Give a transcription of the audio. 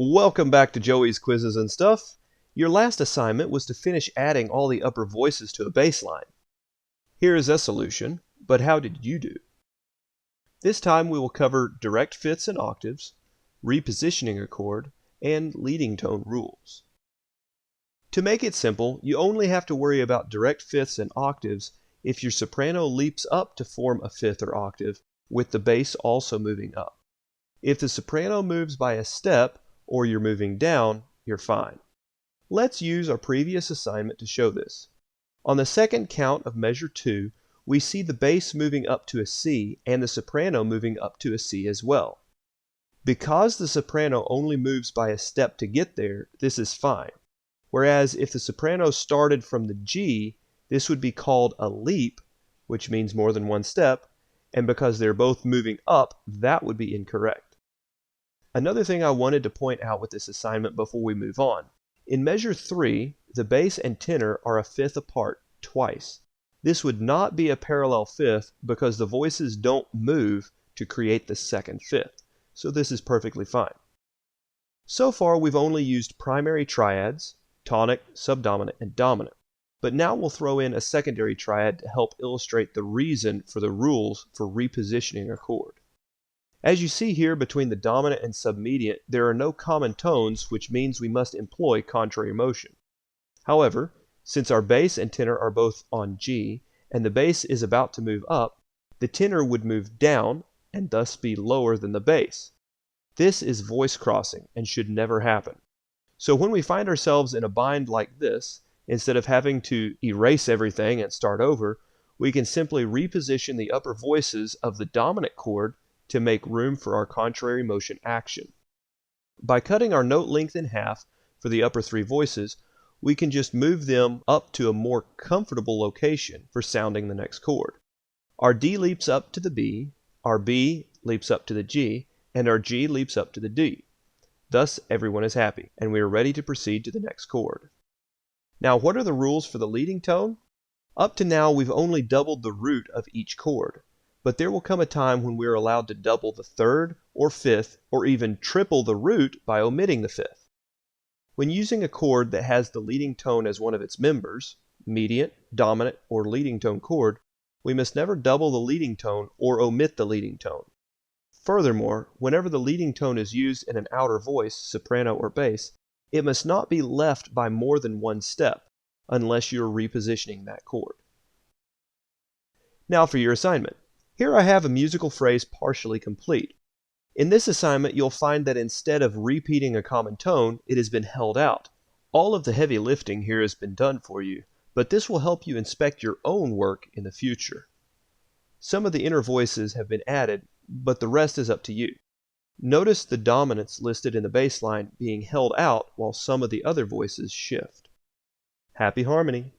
Welcome back to Joey's Quizzes and Stuff. Your last assignment was to finish adding all the upper voices to a bass line. Here is a solution, but how did you do? This time we will cover direct fifths and octaves, repositioning a chord, and leading tone rules. To make it simple, you only have to worry about direct fifths and octaves if your soprano leaps up to form a fifth or octave, with the bass also moving up. If the soprano moves by a step, or you're moving down, you're fine. Let's use our previous assignment to show this. On the second count of measure 2, we see the bass moving up to a C and the soprano moving up to a C as well. Because the soprano only moves by a step to get there, this is fine. Whereas if the soprano started from the G, this would be called a leap, which means more than one step, and because they're both moving up, that would be incorrect. Another thing I wanted to point out with this assignment before we move on. In measure 3, the bass and tenor are a fifth apart twice. This would not be a parallel fifth because the voices don't move to create the second fifth, so this is perfectly fine. So far we've only used primary triads, tonic, subdominant, and dominant, but now we'll throw in a secondary triad to help illustrate the reason for the rules for repositioning a chord. As you see here between the dominant and submediant, there are no common tones, which means we must employ contrary motion. However, since our bass and tenor are both on G, and the bass is about to move up, the tenor would move down and thus be lower than the bass. This is voice crossing and should never happen. So when we find ourselves in a bind like this, instead of having to erase everything and start over, we can simply reposition the upper voices of the dominant chord to make room for our contrary motion action. By cutting our note length in half for the upper three voices, we can just move them up to a more comfortable location for sounding the next chord. Our D leaps up to the B, our B leaps up to the G, and our G leaps up to the D. Thus, everyone is happy, and we are ready to proceed to the next chord. Now, what are the rules for the leading tone? Up to now, we've only doubled the root of each chord. But there will come a time when we are allowed to double the third or fifth or even triple the root by omitting the fifth. When using a chord that has the leading tone as one of its members, mediant, dominant, or leading tone chord, we must never double the leading tone or omit the leading tone. Furthermore, whenever the leading tone is used in an outer voice, soprano or bass, it must not be left by more than one step, unless you are repositioning that chord. Now for your assignment. Here I have a musical phrase partially complete. In this assignment, you'll find that instead of repeating a common tone, it has been held out. All of the heavy lifting here has been done for you, but this will help you inspect your own work in the future. Some of the inner voices have been added, but the rest is up to you. Notice the dominants listed in the bass line being held out while some of the other voices shift. Happy harmony!